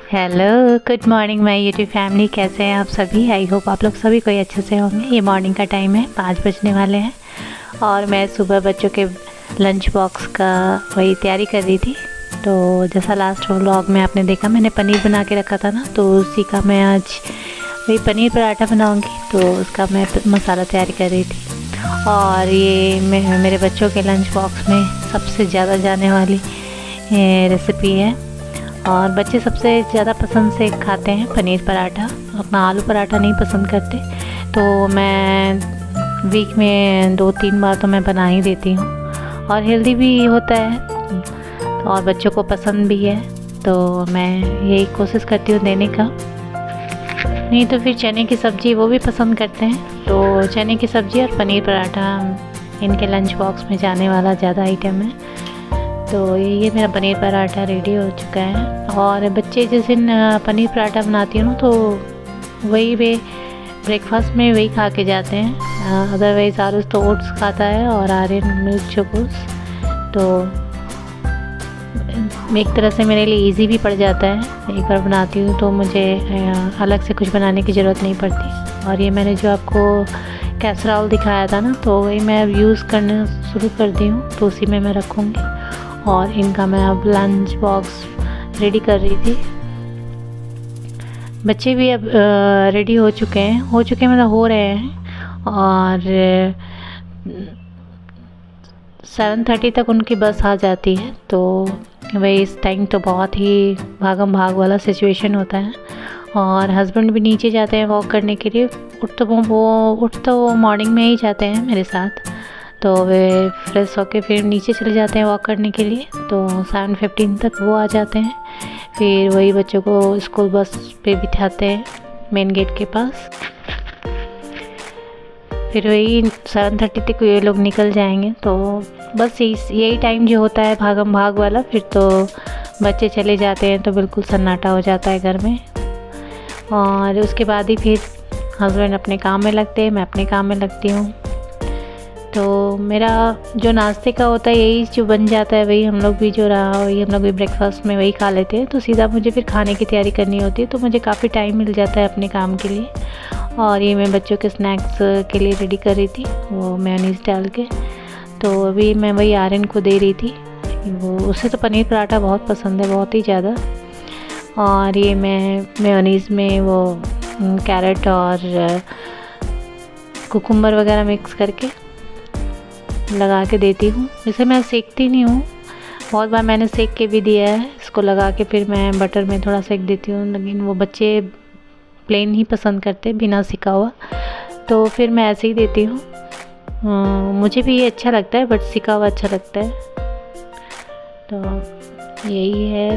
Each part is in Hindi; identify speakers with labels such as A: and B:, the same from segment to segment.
A: Hello, good morning my YouTube family. कैसे हैं आप सभी? आई होप आप लोग सभी कोई अच्छे से होंगे। ये मॉर्निंग का टाइम है, 5 बजने वाले हैं और मैं सुबह बच्चों के लंच बॉक्स का वही तैयारी कर रही थी। तो जैसा लास्ट व्लॉग में आपने देखा, मैंने पनीर बना के रखा था ना, तो उसी का मैं आज वही पनीर पराठा बनाऊंगी। तो उसका मैं मसाला तैयारी कर रही थी। और ये मेरे बच्चों के लंच बॉक्स में सबसे ज़्यादा जाने वाली रेसिपी है और बच्चे सबसे ज़्यादा पसंद से खाते हैं पनीर पराठा। अपना आलू पराठा नहीं पसंद करते, तो मैं वीक में 2-3 बार तो मैं बना ही देती हूँ। और हेल्दी भी होता है और बच्चों को पसंद भी है, तो मैं यही कोशिश करती हूँ देने का। नहीं तो फिर चने की सब्ज़ी वो भी पसंद करते हैं, तो चने की सब्ज़ी और पनीर पराठा इनके लंच बॉक्स में जाने वाला ज़्यादा आइटम है। तो ये मेरा पनीर पराठा रेडी हो चुका है। और बच्चे जिस दिन पनीर पराठा बनाती हूँ ना, तो वही वे ब्रेकफास्ट में वही खा के जाते हैं। अदरवाइज़ आरुष तो ओट्स खाता है और आर्यन मिल्क चोकोस। तो एक तरह से मेरे लिए इजी भी पड़ जाता है। एक बार बनाती हूँ तो मुझे अलग से कुछ बनाने की ज़रूरत नहीं पड़ती। और ये मैंने जो आपको कैसरॉल दिखाया था ना, तो वही मैं अब यूज़ करना शुरू कर दी हूँ, तो उसी में मैं रखूँगी। और इनका मैं अब लंच बॉक्स रेडी कर रही थी। बच्चे भी अब रेडी हो चुके हैं मतलब हो रहे हैं। और 7:30 तक उनकी बस आ जाती है। तो वही इस टाइम तो बहुत ही भागम भाग वाला सिचुएशन होता है। और हस्बैंड भी नीचे जाते हैं वॉक करने के लिए। उठ तो वो मॉर्निंग में ही जाते हैं मेरे साथ, तो वे फ्रेश होके फिर नीचे चले जाते हैं वॉक करने के लिए। तो 7:15 तक वो आ जाते हैं। फिर वही बच्चों को स्कूल बस पे बिठाते हैं मेन गेट के पास। फिर वही 7:30 तक ये लोग निकल जाएंगे। तो बस यही टाइम जो होता है भागम भाग वाला। फिर तो बच्चे चले जाते हैं तो बिल्कुल सन्नाटा हो जाता है घर में। और उसके बाद ही फिर हस्बैंड अपने काम में लगते हैं, मैं अपने काम में लगती हूँ। तो मेरा जो नाश्ते का होता है यही जो बन जाता है, वही हम लोग भी जो रहा वही हम लोग भी ब्रेकफास्ट में वही खा लेते हैं। तो सीधा मुझे फिर खाने की तैयारी करनी होती है, तो मुझे काफ़ी टाइम मिल जाता है अपने काम के लिए। और ये मैं बच्चों के स्नैक्स के लिए रेडी कर रही थी, वो मेयोनीज़ डाल के। तो अभी मैं वही आर्यन को दे रही थी, वो उसे तो पनीर पराठा बहुत पसंद है, बहुत ही ज़्यादा। और ये मैं मेयोनीज़ में वो कैरेट और कुकुम्बर वगैरह मिक्स करके लगा के देती हूँ। इसे मैं सेकती नहीं हूँ, बहुत बार मैंने सेक के भी दिया है। इसको लगा के फिर मैं बटर में थोड़ा सेक देती हूँ, लेकिन वो बच्चे प्लेन ही पसंद करते बिना सिका हुआ, तो फिर मैं ऐसे ही देती हूँ। मुझे भी ये अच्छा लगता है, बट सिका हुआ अच्छा लगता है। तो यही है।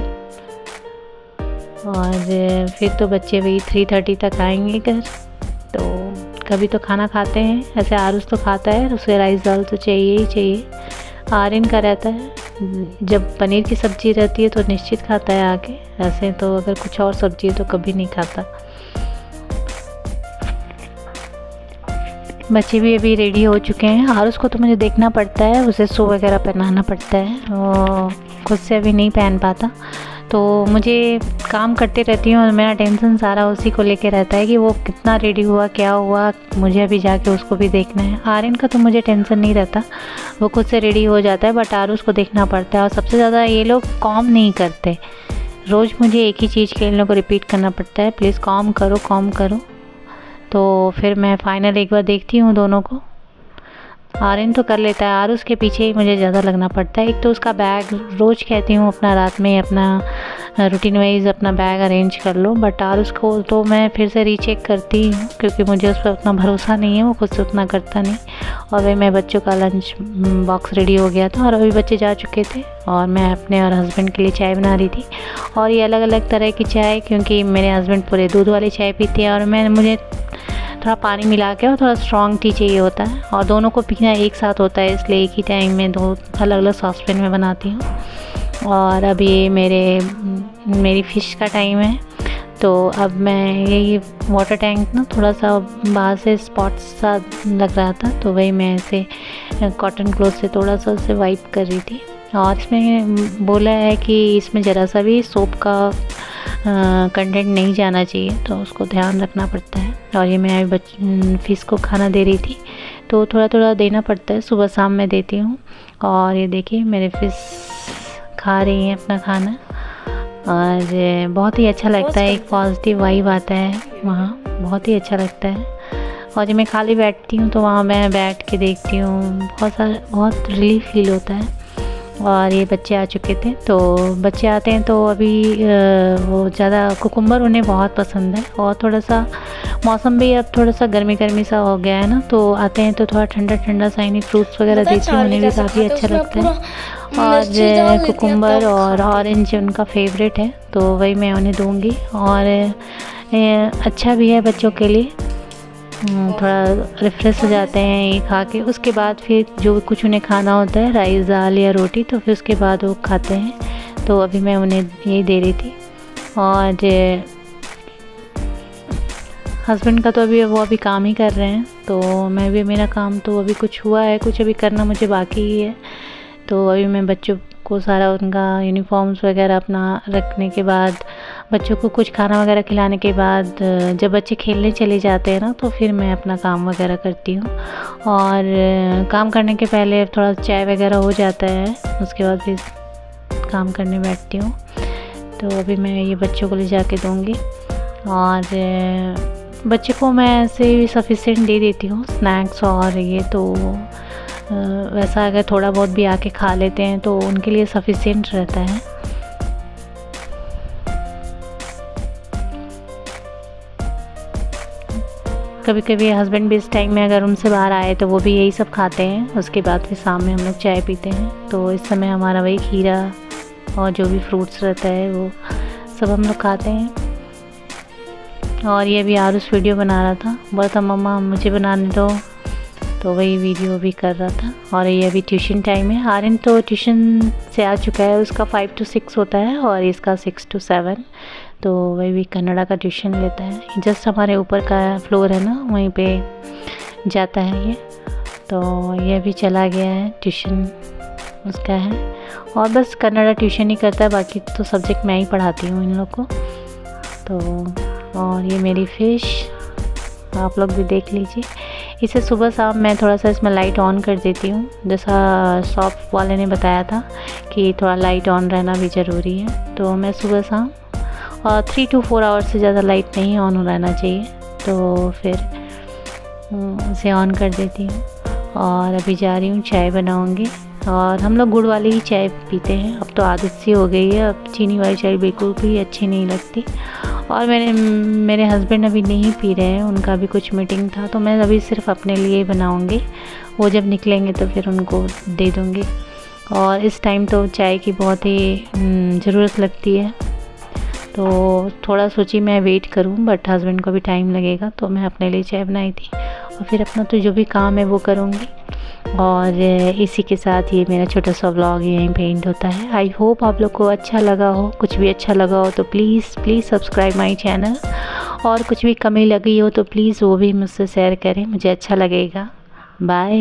A: और फिर तो बच्चे वही 3:30 तक आएंगे घर। तो कभी तो खाना खाते हैं, ऐसे आरुष तो खाता है, उसे राइस दाल तो चाहिए ही चाहिए। आर्यन का रहता है जब पनीर की सब्ज़ी रहती है तो निश्चित खाता है आके, ऐसे तो अगर कुछ और सब्ज़ी है तो कभी नहीं खाता। बच्चे भी अभी रेडी हो चुके हैं। आरुष को तो मुझे देखना पड़ता है, उसे शू वगैरह पहनाना पड़ता है, वो खुद से अभी नहीं पहन पाता। तो मुझे काम करते रहती हूँ और मेरा टेंशन सारा उसी को लेके रहता है कि वो कितना रेडी हुआ, क्या हुआ, मुझे अभी जाके उसको भी देखना है। आर्यन का तो मुझे टेंशन नहीं रहता, वो खुद से रेडी हो जाता है, बट आरुष को देखना पड़ता है। और सबसे ज़्यादा ये लोग काम नहीं करते, रोज़ मुझे एक ही चीज़ के इन लोगों को रिपीट करना पड़ता है, प्लीज़ काम करो काम करो। तो फिर मैं फाइनल एक बार देखती हूँ दोनों को। आर्यन तो कर लेता है, आरुष के पीछे ही मुझे ज़्यादा लगना पड़ता है। एक तो उसका बैग रोज़ कहती हूँ अपना रात में अपना रूटीन वाइज अपना बैग अरेंज कर लो, बट आरुष को तो मैं फिर से रीचेक करती हूँ, क्योंकि मुझे उस पर उतना भरोसा नहीं है, वो खुद से उतना करता नहीं। और वही मैं बच्चों का लंच बॉक्स रेडी हो गया था और अभी बच्चे जा चुके थे और मैं अपने और हस्बैंड के लिए चाय बना रही थी। और ये अलग अलग तरह की चाय, क्योंकि मेरे हस्बैंड पूरे दूध वाली चाय पीते हैं और मुझे थोड़ा पानी मिला के और थोड़ा स्ट्रॉन्ग टी चाहिए होता है, और दोनों को पीना एक साथ होता है, इसलिए एक ही टाइम में 2 अलग अलग सॉसपैन में बनाती हूँ। और अब ये मेरी फ़िश का टाइम है। तो अब मैं ये वाटर टैंक ना थोड़ा सा बाहर से स्पॉट सा लग रहा था, तो वही मैं ऐसे कॉटन क्लोथ से थोड़ा सा उसे वाइप कर रही थी। और इसमें बोला है कि इसमें ज़रा सा भी सोप का कंटेंट नहीं जाना चाहिए, तो उसको ध्यान रखना पड़ता है। और ये मैं अभी फ़िश को खाना दे रही थी, तो थोड़ा थोड़ा देना पड़ता है, सुबह शाम मैं देती हूँ। और ये देखिए मेरे फ़िश खा रही हैं अपना खाना, और बहुत ही अच्छा लगता है, एक पॉजिटिव वाइब आता है वहाँ, बहुत ही अच्छा लगता है। और जब मैं खाली बैठती हूँ तो वहाँ मैं बैठ के देखती हूँ, बहुत रिलीफ फील होता है। और ये बच्चे आ चुके थे, तो बच्चे आते हैं तो अभी वो ज़्यादा कुकुम्बर उन्हें बहुत पसंद है। और थोड़ा सा मौसम भी अब थोड़ा सा गर्मी गर्मी सा हो गया है ना, तो आते हैं तो थोड़ा ठंडा ठंडा सा इन्हें फ्रूट्स वगैरह देती हूँ, उन्हें भी काफ़ी अच्छा लगता है। और कुकुम्बर और ऑरेंज उनका फेवरेट है, तो वही मैं उन्हें दूँगी। और अच्छा भी है बच्चों के लिए, थोड़ा रिफ़्रेश हो जाते हैं ये खा के। उसके बाद फिर जो कुछ उन्हें खाना होता है, राइस दाल या रोटी, तो फिर उसके बाद वो खाते हैं। तो अभी मैं उन्हें यही दे रही थी। और हस्बैंड का तो वो अभी काम ही कर रहे हैं, तो मैं भी, मेरा काम तो अभी कुछ हुआ है, कुछ अभी करना मुझे बाकी ही है। तो अभी मैं बच्चों को सारा उनका यूनिफॉर्म्स वगैरह अपना रखने के बाद, बच्चों को कुछ खाना वगैरह खिलाने के बाद, जब बच्चे खेलने चले जाते हैं ना, तो फिर मैं अपना काम वगैरह करती हूँ। और काम करने के पहले थोड़ा चाय वगैरह हो जाता है, उसके बाद फिर काम करने बैठती हूँ। तो अभी मैं ये बच्चों को ले जाके दूँगी। और बच्चे को मैं ऐसे सफिशिएंट दे देती हूँ स्नैक्स, और ये तो वैसा अगर थोड़ा बहुत भी आके खा लेते हैं तो उनके लिए सफिशिएंट रहता है। कभी कभी हस्बैंड भी इस टाइम में अगर उनसे बाहर आए तो वो भी यही सब खाते हैं। उसके बाद फिर शाम में हम लोग चाय पीते हैं। तो इस समय हमारा वही खीरा और जो भी फ्रूट्स रहता है वो सब हम लोग खाते हैं। और ये भी आरुष वीडियो बना रहा था, बोला था मम्मा मुझे बनाने दो, तो वही वीडियो भी कर रहा था। और ये अभी ट्यूशन टाइम है। आर्यन तो ट्यूशन से आ चुका है, उसका 5 to 6 होता है और इसका 6 to 7। तो वही भी कन्नड़ा का ट्यूशन लेता है। जस्ट हमारे ऊपर का फ्लोर है ना, वहीं पे जाता है ये। तो ये भी चला गया है, ट्यूशन उसका है। और बस कन्नड़ा ट्यूशन ही करता है, बाकी तो सब्जेक्ट मैं ही पढ़ाती हूँ इन लोग को। तो और ये मेरी फ़िश आप लोग भी देख लीजिए। इसे सुबह शाम मैं थोड़ा सा इसमें लाइट ऑन कर देती हूँ, जैसा शॉप वाले ने बताया था कि थोड़ा लाइट ऑन रहना भी ज़रूरी है। तो मैं सुबह शाम 3 to 4 आवर्स से ज़्यादा लाइट नहीं ऑन हो रहना चाहिए, तो फिर इसे ऑन कर देती हूँ। और अभी जा रही हूँ चाय बनाऊँगी। और हम लोग गुड़ वाली ही चाय पीते हैं, अब तो आदत सी हो गई है, अब चीनी वाली चाय बिल्कुल भी अच्छी नहीं लगती। और मेरे हस्बैंड अभी नहीं पी रहे हैं, उनका भी कुछ मीटिंग था, तो मैं अभी सिर्फ अपने लिए ही बनाऊँगी। वो जब निकलेंगे तो फिर उनको दे दूँगी। और इस टाइम तो चाय की बहुत ही ज़रूरत लगती है, तो थोड़ा सोची मैं वेट करूं, बट हस्बैंड को भी टाइम लगेगा, तो मैं अपने लिए चाय बनाई थी। और फिर अपना तो जो भी काम है वो करूंगी। और इसी के साथ ये मेरा छोटा सा व्लॉग यहीं पे एंड होता है। आई होप आप लोग को अच्छा लगा हो, कुछ भी अच्छा लगा हो तो प्लीज़ सब्सक्राइब माई चैनल। और कुछ भी कमी लगी हो तो प्लीज़ वो भी मुझसे शेयर करें, मुझे अच्छा लगेगा। बाय।